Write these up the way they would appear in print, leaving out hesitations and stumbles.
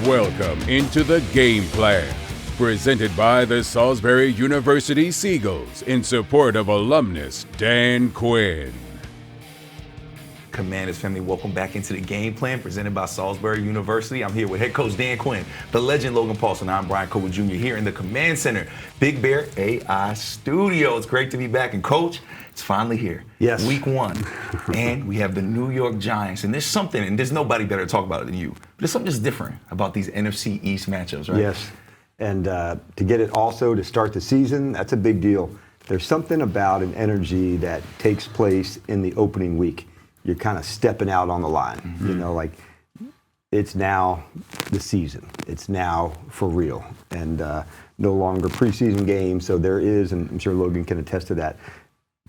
Welcome into the Game Plan, presented by the Salisbury University Seagulls in support of alumnus Dan Quinn. Commanders family, welcome back into the Game Plan presented by Salisbury University. I'm here with head coach Dan Quinn, the legend Logan Paulsen. I'm Bryan Colbert Jr. here in the Command Center, Big Bear AI Studio. It's great to be back. And coach, it's finally here. Yes. Week 1. And we have the New York Giants. And there's something, and there's nobody better to talk about it than you, but there's something just different about these NFC East matchups, right? Yes. And to get it also to start the season, that's a big deal. There's something about an energy that takes place in the opening week. You're kind of stepping out on the line. Mm-hmm. You know, like it's now the season. It's now for real. And no longer preseason games. So there is, and I'm sure Logan can attest to that,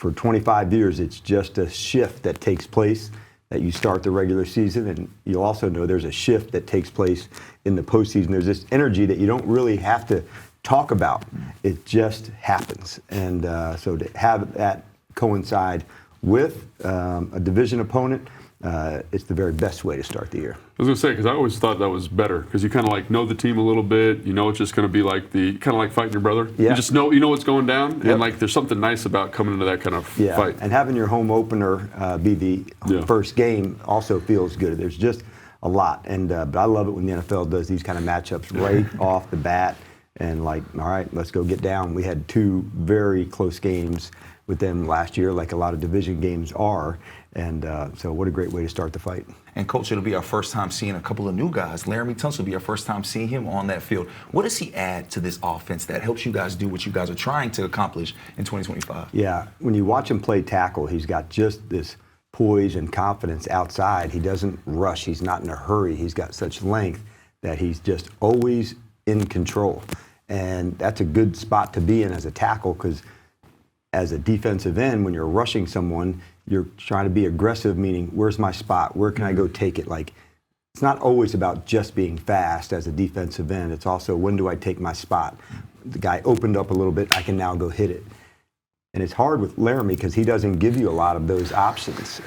for 25 years, it's just a shift that takes place that you start the regular season. And you'll also know there's a shift that takes place in the postseason. There's this energy that you don't really have to talk about. It just happens. And so to have that coincide with a division opponent, it's the very best way to start the year. I was going to say, because I always thought that was better, because you kind of like know the team a little bit. You know it's just going to be like kind of like fighting your brother. Yeah. You just know what's going down, Yep. And like there's something nice about coming into that kind of fight. And having your home opener be the first game also feels good. There's just a lot, and but I love it when the NFL does these kind of matchups right off the bat, and like, all right, let's go get down. We had 2 very close games with them last year, like a lot of division games are. And so what a great way to start the fight. And Coach, it'll be our first time seeing a couple of new guys. Laramie Tunsil will be our first time seeing him on that field. What does he add to this offense that helps you guys do what you guys are trying to accomplish in 2025? Yeah, when you watch him play tackle, he's got just this poise and confidence outside. He doesn't rush. He's not in a hurry. He's got such length that he's just always in control. And that's a good spot to be in as a tackle, because as a defensive end, when you're rushing someone, you're trying to be aggressive, meaning where's my spot? Where can I go take it? Like, it's not always about just being fast as a defensive end. It's also, when do I take my spot? The guy opened up a little bit, I can now go hit it. And it's hard with Laramie because he doesn't give you a lot of those options.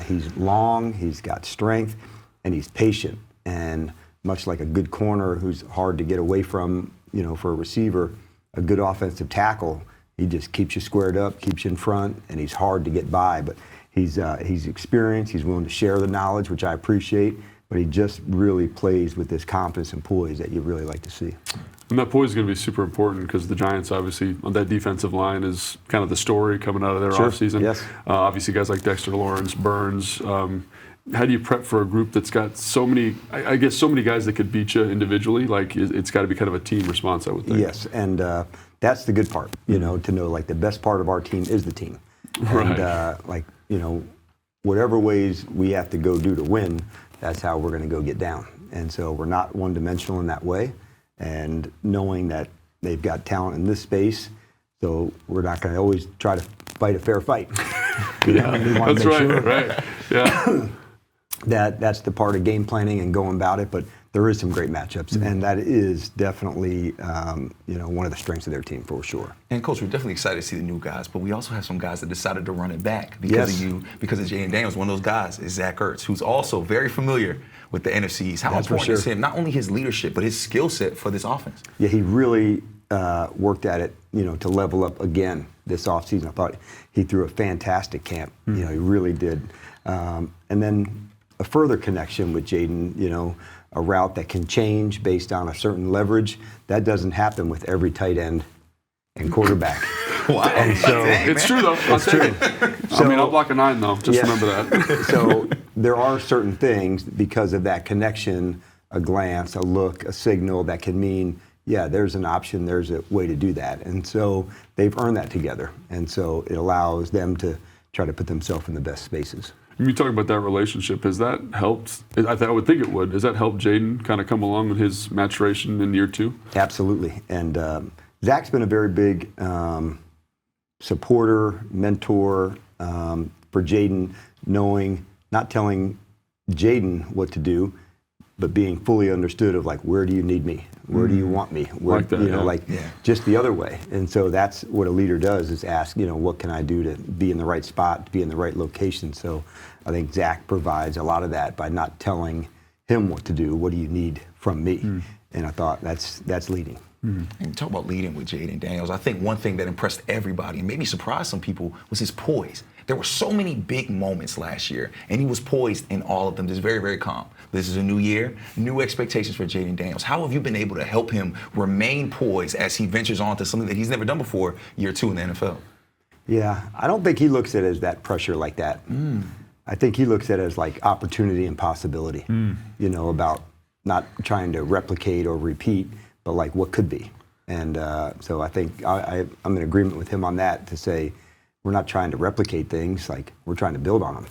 He's long, he's got strength, and he's patient. And much like a good corner who's hard to get away from, for a receiver, a good offensive tackle, he just keeps you squared up, keeps you in front, and he's hard to get by. But he's experienced. He's willing to share the knowledge, which I appreciate. But he just really plays with this confidence and poise that you really like to see. And that poise is going to be super important, because the Giants, obviously, on that defensive line is kind of the story coming out of their offseason. Yes. Obviously, guys like Dexter Lawrence, Burns. How do you prep for a group that's got so many, I guess, so many guys that could beat you individually? Like, it's got to be kind of a team response, I would think. Yes, and that's the good part, to know, like, the best part of our team is the team. Right. And, whatever ways we have to go do to win, that's how we're going to go get down. And so we're not one-dimensional in that way. And knowing that they've got talent in this space, so we're not going to always try to fight a fair fight. That's right, right. Yeah. That's the part of game planning and going about it, but there is some great matchups, and that is definitely one of the strengths of their team for sure. And Coach, we're definitely excited to see the new guys, but we also have some guys that decided to run it back because of you, because of Ertz and Daniels. One of those guys is Zach Ertz, who's also very familiar with the NFCs. How important is him, not only his leadership, but his skill set for this offense? Yeah, he really worked at it, to level up again this offseason. I thought he threw a fantastic camp. He really did. And then a further connection with Jaden, a route that can change based on a certain leverage. That doesn't happen with every tight end and quarterback. Wow. And so, It's true, though. I'll take it. I'll block a 9, though. Just remember that. So there are certain things, because of that connection, a glance, a look, a signal, that can mean, yeah, there's an option, there's a way to do that. And so they've earned that together. And so it allows them to try to put themselves in the best spaces. You talk about that relationship. Has that helped? I would think it would. Has that helped Jaden kind of come along with his maturation in year 2? Absolutely. And Zach's been a very big supporter, mentor for Jaden, not telling Jaden what to do, but being fully understood of, like, where do you need me? Where do you want me? Where, like that, just the other way. And so that's what a leader does, is ask, what can I do to be in the right spot, to be in the right location? So I think Zach provides a lot of that by not telling him what to do. What do you need from me? And I thought that's leading. And talk about leading with Jaden Daniels. I think one thing that impressed everybody and maybe surprised some people was his poise. There were so many big moments last year, and he was poised in all of them, just very, very calm. This is a new year, new expectations for Jaden Daniels. How have you been able to help him remain poised as he ventures on to something that he's never done before, year 2 in the NFL? Yeah, I don't think he looks at it as that pressure like that. I think he looks at it as like opportunity and possibility, about not trying to replicate or repeat, but like what could be. And so I think I'm in agreement with him on that, to say we're not trying to replicate things, like we're trying to build on them.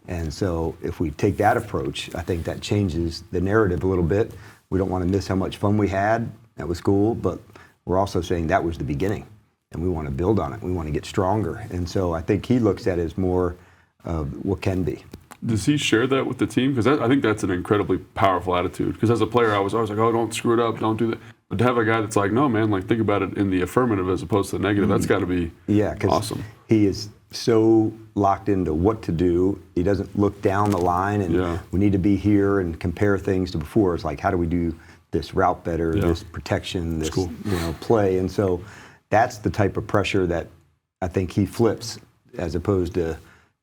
And so if we take that approach, I think that changes the narrative a little bit. We don't want to miss how much fun we had. That was cool, but we're also saying that was the beginning, and we want to build on it. We want to get stronger. And so I think he looks at it as more of what can be. Does he share that with the team? Because I think that's an incredibly powerful attitude. Because as a player, I was always like, oh, don't screw it up, don't do that. But to have a guy that's like, no, man, like think about it in the affirmative as opposed to the negative, that's got to be awesome. He is so locked into what to do. He doesn't look down the line and we need to be here and compare things to before. It's like, how do we do this route better, this protection, this play? And so that's the type of pressure that I think he flips, as opposed to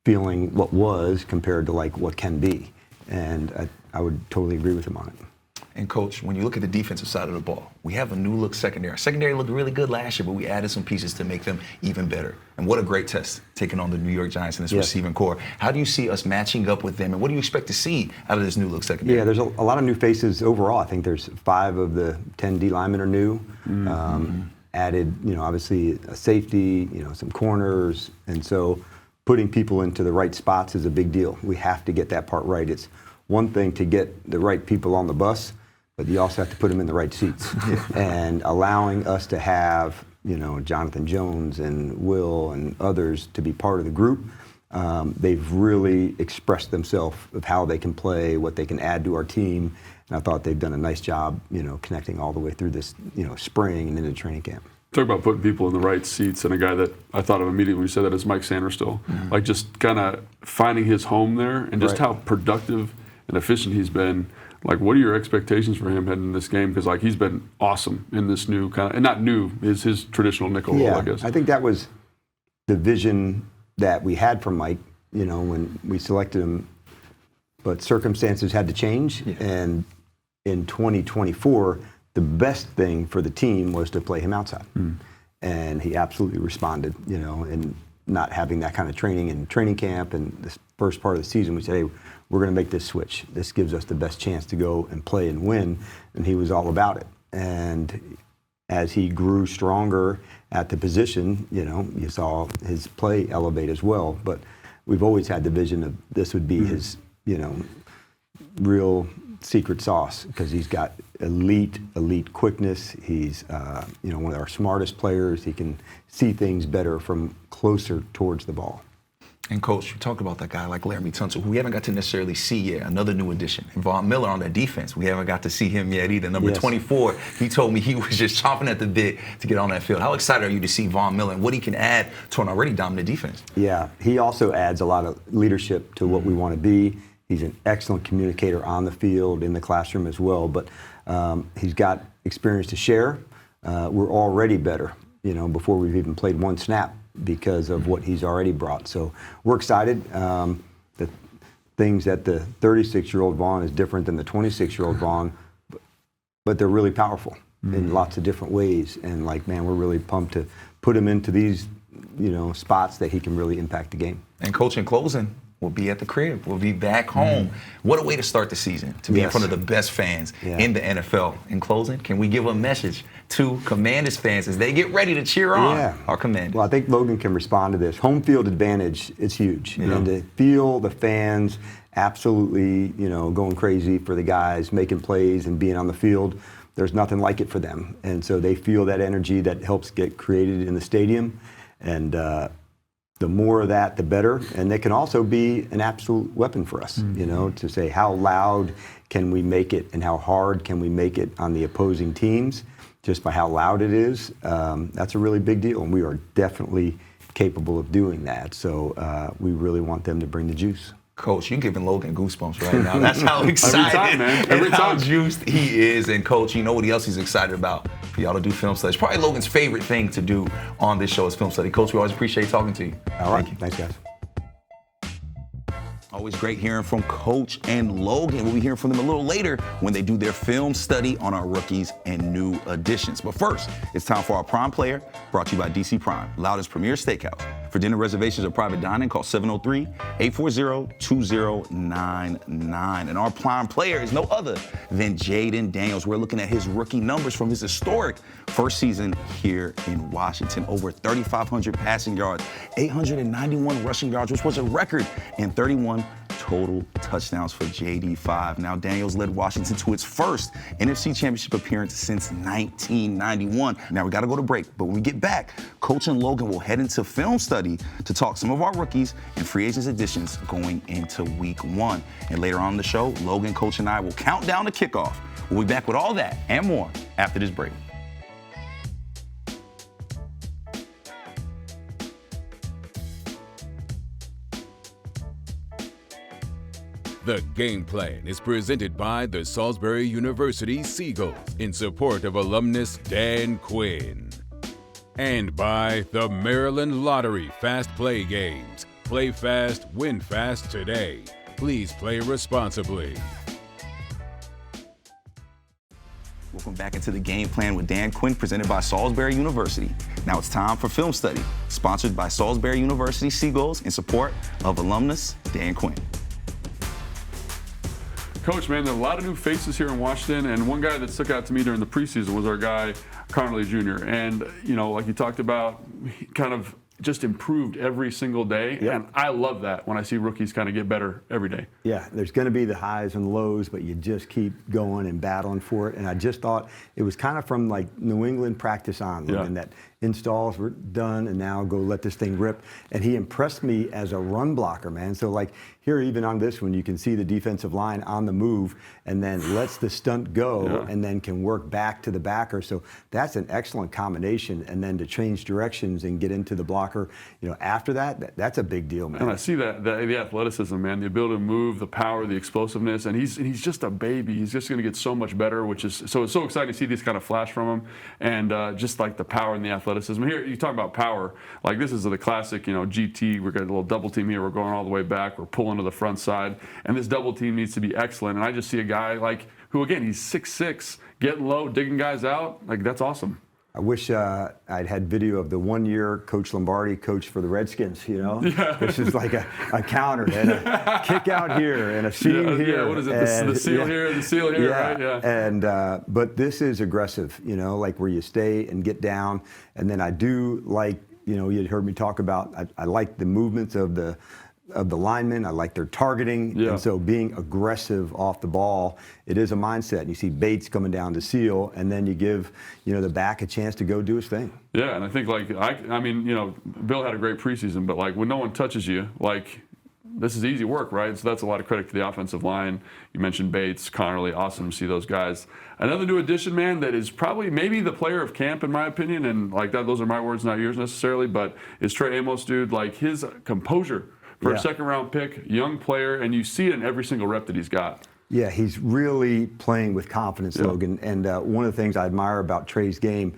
feeling what was compared to like what can be. And I would totally agree with him on it. And Coach, when you look at the defensive side of the ball, we have a new look secondary. Our secondary looked really good last year, but we added some pieces to make them even better. And what a great test, taking on the New York Giants in this receiving core. How do you see us matching up with them, and what do you expect to see out of this new look secondary? Yeah, there's a lot of new faces overall. I think there's 5 of the 10 D linemen are new. Added, obviously a safety, some corners, and so putting people into the right spots is a big deal. We have to get that part right. It's one thing to get the right people on the bus, but you also have to put them in the right seats. And allowing us to have, Jonathan Jones and Will and others to be part of the group, they've really expressed themselves of how they can play, what they can add to our team. And I thought they've done a nice job, connecting all the way through this, spring and into training camp. Talk about putting people in the right seats, and a guy that I thought of immediately when you said that is Mike Sanderstill. Like just kind of finding his home there, and just how productive and efficient he's been. Like, what are your expectations for him heading in this game? Because like he's been awesome in this new kind of, and not new, is his traditional nickel role, I guess. I think that was the vision that we had from Mike, when we selected him. But circumstances had to change, and in 2024, the best thing for the team was to play him outside. And he absolutely responded, and not having that kind of training in training camp and this first part of the season, we said, hey, we're going to make this switch. This gives us the best chance to go and play and win. And he was all about it. And as he grew stronger at the position, you saw his play elevate as well. But we've always had the vision of this would be his, real secret sauce, because he's got elite quickness. He's one of our smartest players. He can see things better from closer towards the ball. And Coach, you talked about that guy like Laramie Tunsil, who we haven't got to necessarily see yet, another new addition. And Von Miller on that defense, we haven't got to see him yet either. Number 24, he told me he was just chomping at the bit to get on that field. How excited are you to see Von Miller and what he can add to an already dominant defense? Yeah, he also adds a lot of leadership to what we want to be. He's an excellent communicator on the field, in the classroom as well, but he's got experience to share. We're already better, before we've even played one snap, because of what he's already brought. So we're excited. The things that the 36-year-old Vaughn is different than the 26-year-old Vaughn, but they're really powerful in lots of different ways. And we're really pumped to put him into these, spots that he can really impact the game. And Coach, in closing, we'll be at the crib. We'll be back home. What a way to start the season, to be in front of the best fans in the NFL. In closing, can we give a message to Commanders fans as they get ready to cheer on our Commanders? Well, I think Logan can respond to this. Home field advantage is huge. And to feel the fans absolutely, going crazy for the guys, making plays and being on the field, there's nothing like it for them. And so they feel that energy that helps get created in the stadium. And the more of that, the better. And they can also be an absolute weapon for us, to say how loud can we make it and how hard can we make it on the opposing teams, just by how loud it is. That's a really big deal, and we are definitely capable of doing that. So we really want them to bring the juice. Coach, you're giving Logan goosebumps right now. That's how excited time, man. Every and how time. juiced he is. And Coach, you know what else he's excited about? For y'all to do film study. It's probably Logan's favorite thing to do on this show is film study. Coach, we always appreciate talking to you. All right. Thanks, guys. Always great hearing from Coach and Logan. We'll be hearing from them a little later when they do their film study on our rookies and new additions. But first, it's time for our Prime Player, brought to you by DC Prime, Loudoun's premier steakhouse. For dinner reservations or private dining, call 703-840-2099. And our Prime Player is no other than Jaden Daniels. We're looking at his rookie numbers from his historic first season here in Washington. Over 3,500 passing yards, 891 rushing yards, which was a record, and 31 total touchdowns for JD5. Now, Daniels led Washington to its first NFC Championship appearance since 1991. Now, we got to go to break, but when we get back, Coach and Logan will head into film study to talk some of our rookies and free agents additions going into week 1. And later on in the show, Logan, Coach, and I will count down the kickoff. We'll be back with all that and more after this break. The Game Plan is presented by the Salisbury University Seagulls in support of alumnus Dan Quinn. And by the Maryland Lottery Fast Play Games. Play fast, win fast today. Please play responsibly. Welcome back into the Game Plan with Dan Quinn, presented by Salisbury University. Now it's time for film study, sponsored by Salisbury University Seagulls in support of alumnus Dan Quinn. Coach, man, there are a lot of new faces here in Washington, and one guy that stuck out to me during the preseason was our guy, Conley Jr. And, you know, like you talked about, he kind of just improved every single day. Yep. And I love that when I see rookies kind of get better every day. Yeah, there's going to be the highs and lows, but you just keep going and battling for it. And I just thought it was kind of from like New England practice on, and that installs were done, and now go let this thing rip. And he impressed me as a run blocker, man. So like here, even on this one, you can see the defensive line on the move and then lets the stunt go and then can work back to the backer. So that's an excellent combination. And then to change directions and get into the blocker, you know, after that, that's a big deal, man. And I see that the athleticism, man, the ability to move, the power, the explosiveness, and he's just a baby. He's just going to get so much better, which is so it's so exciting to see this kind of flash from him, and just like the power and the athleticism. Here, you talk about power, like this is the classic, you know, GT. We're got a little double team here. We're going all the way back. We're pulling to the front side, and this double team needs to be excellent. And I just see a guy like who, again, he's 6'6", getting low, digging guys out. Like that's awesome. I wish I'd had video of the 1 year Coach Lombardi coached for the Redskins, you know? Yeah. This is like a counter and a kick out here and a seam here. Yeah, what is it? The seal here, the seal here, right? Yeah. And, but this is aggressive, you know, like where you stay and get down. And then I do like, you know, you heard me talk about, I like the movements of the linemen. I like their targeting. Yeah. And so being aggressive off the ball, it is a mindset. And you see Bates coming down to seal, and then you give, you know, the back a chance to go do his thing. Yeah, and I think like I mean, you know, Bill had a great preseason, but like when no one touches you, like this is easy work, right? So that's a lot of credit to the offensive line. You mentioned Bates, Connerly, awesome to see those guys. Another new addition, man, that is probably maybe the player of camp in my opinion, and like that, those are my words, not yours necessarily, but is Trey Amos, dude. Like his composure for a second-round pick, young player, and you see it in every single rep that he's got. Yeah, he's really playing with confidence, Logan. And one of the things I admire about Trey's game,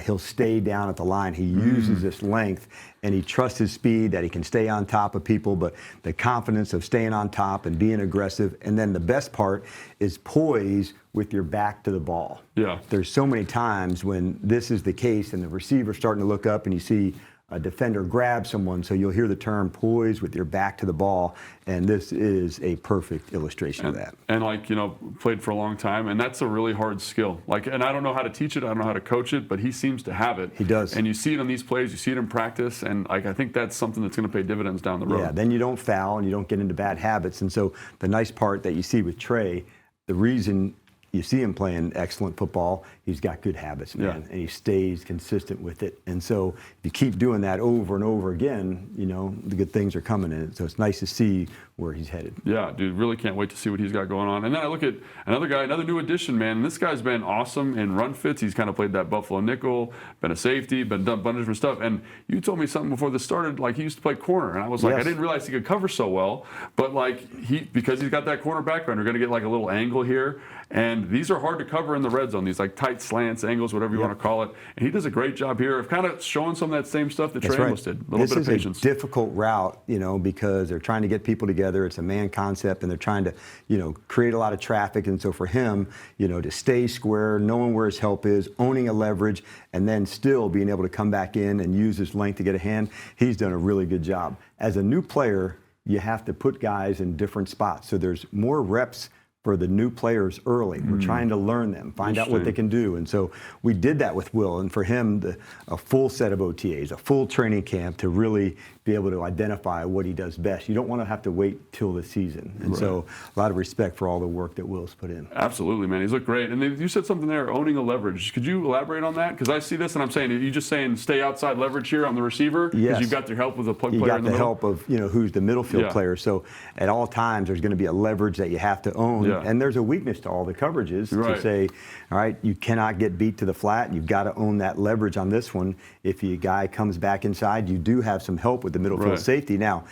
he'll stay down at the line. He uses this length, and he trusts his speed, that he can stay on top of people, but the confidence of staying on top and being aggressive. And then the best part is poise with your back to the ball. Yeah. There's so many times when this is the case and the receiver's starting to look up and you see a defender grab someone, so you'll hear the term poise with your back to the ball, and this is a perfect illustration of that. And like, you know, played for a long time, and that's a really hard skill. Like, and I don't know how to teach it, I don't know how to coach it, but he seems to have it. He does. And you see it on these plays, you see it in practice, and like I think that's something that's going to pay dividends down the road. Yeah, then you don't foul and you don't get into bad habits. And so the nice part that you see with Trey, the reason you see him playing excellent football. He's got good habits, man, and he stays consistent with it. And so if you keep doing that over and over again, you know, the good things are coming in it. So it's nice to see where he's headed. Yeah, dude, really can't wait to see what he's got going on. And then I look at another guy, another new addition, man. And this guy's been awesome in run fits. He's kind of played that Buffalo nickel, been a safety, been done a bunch of different stuff. And you told me something before this started, like he used to play corner. And I was like, I didn't realize he could cover so well. But like because he's got that corner background, you're going to get like a little angle here. And these are hard to cover in the red zone, these like tight slants, angles, whatever you want to call it. And he does a great job here of kind of showing some of that same stuff that Trey Amos did. A little bit of patience. This is a difficult route, you know, because they're trying to get people together. It's a man concept, and they're trying to, you know, create a lot of traffic. And so for him, you know, to stay square, knowing where his help is, owning a leverage, and then still being able to come back in and use his length to get a hand, he's done a really good job. As a new player, you have to put guys in different spots. So there's more reps for the new players early. We're trying to learn them, find out what they can do. And so we did that with Will. And for him, a full set of OTAs, a full training camp to really be able to identify what he does best. You don't want to have to wait till the season. And so a lot of respect for all the work that Will's put in. Absolutely, man. He's looked great. And you said something there, owning a leverage. Could you elaborate on that? Because I see this and I'm saying, are you just saying stay outside leverage here on the receiver? Because you've got your help with a plug player in the middle? You got the help of, you know, who's the middle field player. So at all times, there's going to be a leverage that you have to own. And there's a weakness to all the coverages to say, all right, you cannot get beat to the flat. You've got to own that leverage on this one. If your guy comes back inside, you do have some help with the middle field safety. Now,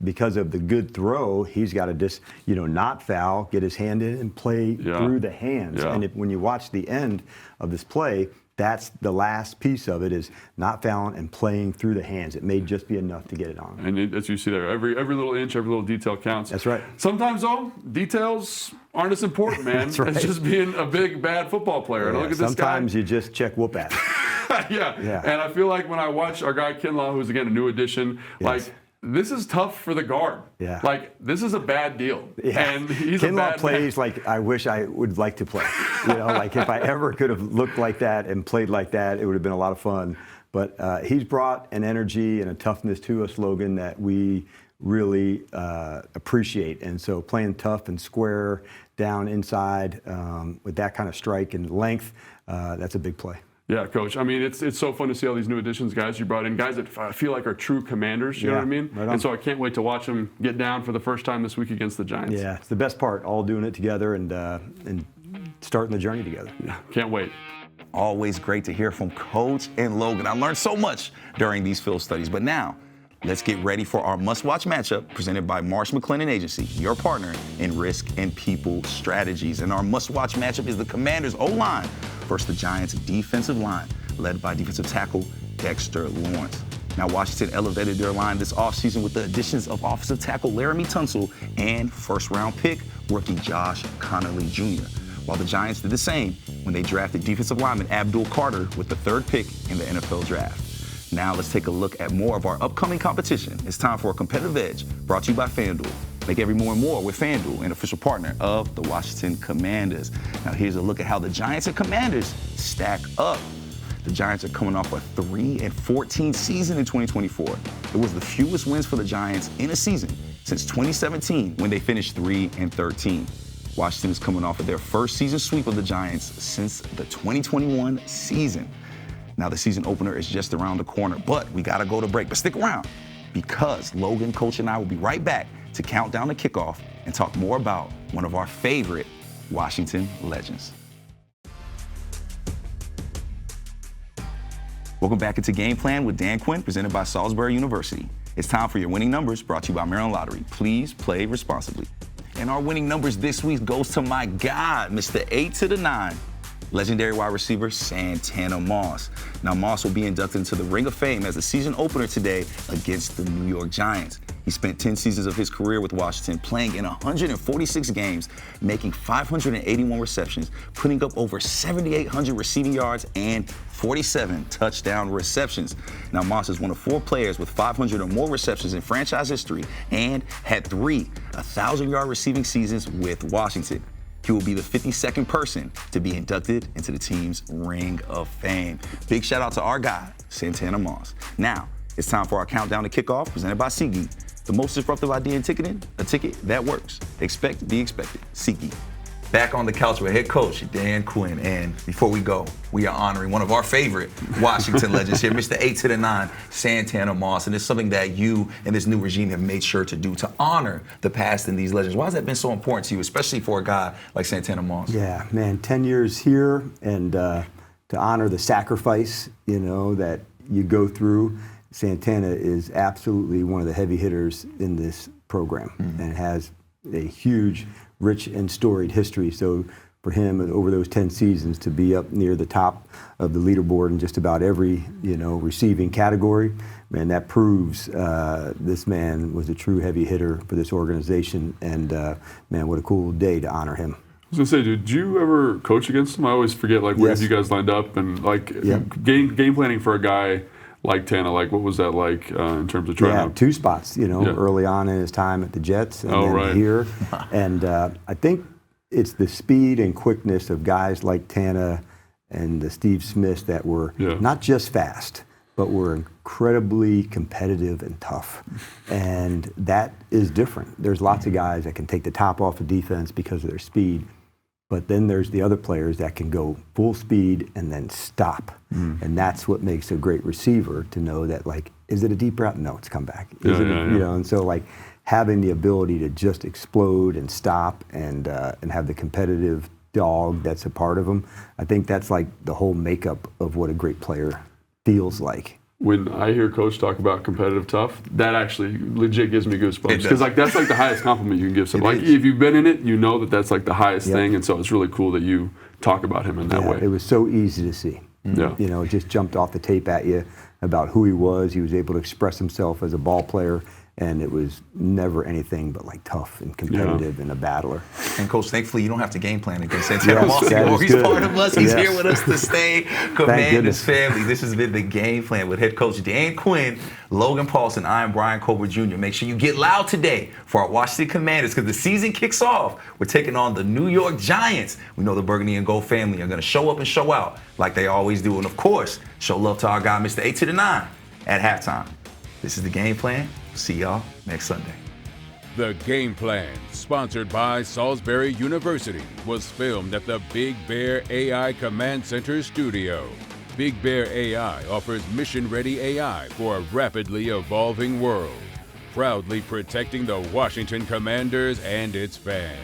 because of the good throw, he's got to just, you know, not foul, get his hand in and play through the hands. And when you watch the end of this play, that's the last piece of it, is not fouling and playing through the hands. It may just be enough to get it on. And as you see there, every little inch, every little detail counts. That's right. Sometimes, though, details aren't as important, man, as just being a big, bad football player. And look at this sometimes you just check whoop at. And I feel like when I watch our guy Kinlaw, who's, again, a new addition, like, this is tough for the guard. Like, this is a bad deal. And he's Kinlaw a bad plays like I wish I would like to play. You know, like if I ever could have looked like that and played like that, it would have been a lot of fun. But he's brought an energy and a toughness to us, Logan, that we really appreciate. And so playing tough and square down inside with that kind of strike and length, that's a big play. Yeah, Coach. I mean, it's so fun to see all these new additions, guys you brought in, guys that I feel like are true commanders, you know what I mean? Right on. And so I can't wait to watch them get down for the first time this week against the Giants. Yeah, it's the best part, all doing it together and starting the journey together. Yeah, can't wait. Always great to hear from Coach and Logan. I learned so much during these field studies, but now let's get ready for our must-watch matchup presented by Marsh McLennan Agency, your partner in risk and people strategies. And our must-watch matchup is the Commanders' O-line versus the Giants' defensive line, led by defensive tackle Dexter Lawrence. Now, Washington elevated their line this offseason with the additions of offensive tackle Laramie Tunsil and first-round pick rookie Josh Connolly Jr., while the Giants did the same when they drafted defensive lineman Abdul Carter with the third pick in the NFL draft. Now let's take a look at more of our upcoming competition. It's time for a competitive edge brought to you by FanDuel. Make every more and more with FanDuel, an official partner of the Washington Commanders. Now here's a look at how the Giants and Commanders stack up. The Giants are coming off a 3-14 season in 2024. It was the fewest wins for the Giants in a season since 2017 when they finished 3-13. Washington is coming off of their first season sweep of the Giants since the 2021 season. Now, the season opener is just around the corner, but we got to go to break. But stick around, because Logan, Coach, and I will be right back to count down the kickoff and talk more about one of our favorite Washington legends. Welcome back into Game Plan with Dan Quinn, presented by Salisbury University. It's time for your winning numbers, brought to you by Maryland Lottery. Please play responsibly. And our winning numbers this week goes to my God, Mr. 8 to the 9. Legendary wide receiver Santana Moss. Now, Moss will be inducted into the Ring of Fame as a season opener today against the New York Giants. He spent 10 seasons of his career with Washington, playing in 146 games, making 581 receptions, putting up over 7,800 receiving yards and 47 touchdown receptions. Now, Moss is one of 4 players with 500 or more receptions in franchise history and had 3 1,000-yard receiving seasons with Washington. He will be the 52nd person to be inducted into the team's Ring of Fame. Big shout out to our guy, Santana Moss. Now, it's time for our countdown to kickoff, presented by SeatGeek. The most disruptive idea in ticketing, a ticket that works. Expect, be expected. SeatGeek. back on the couch with head coach Dan Quinn. And before we go, we are honoring one of our favorite Washington legends here, Mr. 8 to the 9, Santana Moss. And it's something that you and this new regime have made sure to do, to honor the past in these legends. Why has that been so important to you, especially for a guy like Santana Moss? Yeah, man, 10 years here, and to honor the sacrifice, that you go through. Santana is absolutely one of the heavy hitters in this program, and has a huge, rich and storied history. So for him, over those 10 seasons, to be up near the top of the leaderboard in just about every receiving category, man, that proves this man was a true heavy hitter for this organization. And man, what a cool day to honor him. I was gonna say, did you ever coach against him? I always forget where Yes. you guys lined up, and game planning for a guy like Tana, what was that like in terms of trying to? 2 spots, early on in his time at the Jets, and then here. And I think it's the speed and quickness of guys like Tana and the Steve Smiths that were not just fast, but were incredibly competitive and tough. And that is different. There's lots of guys that can take the top off of defense because of their speed. But then there's the other players that can go full speed and then stop. And that's what makes a great receiver, to know that, is it a deep route? No, it's come back. And so having the ability to just explode and stop and have the competitive dog that's a part of them, I think that's the whole makeup of what a great player feels like. When I hear Coach talk about competitive tough, that actually legit gives me goosebumps, because that's the highest compliment you can give someone. If you've been in it, you know that's the highest thing, and so it's really cool that you talk about him in that way. It was so easy to see. It just jumped off the tape at you about who he was. He was able to express himself as a ball player, and it was never anything but tough and competitive and a battler. And Coach, thankfully you don't have to game plan against Santana Moss anymore. He's part of us. He's here with us to stay. Commanders family. This has been the Game Plan with head coach Dan Quinn, Logan Paulsen. I am Bryan Colbert Jr. Make sure you get loud today for our Washington Commanders, because the season kicks off. We're taking on the New York Giants. We know the Burgundy and Gold family are going to show up and show out like they always do. And of course, show love to our guy, Mr. 8 to the 9 at halftime. This is the Game Plan. See y'all next Sunday. The Game Plan, sponsored by Salisbury University, was filmed at the Big Bear AI Command Center studio. Big Bear AI offers mission-ready AI for a rapidly evolving world, proudly protecting the Washington Commanders and its fans.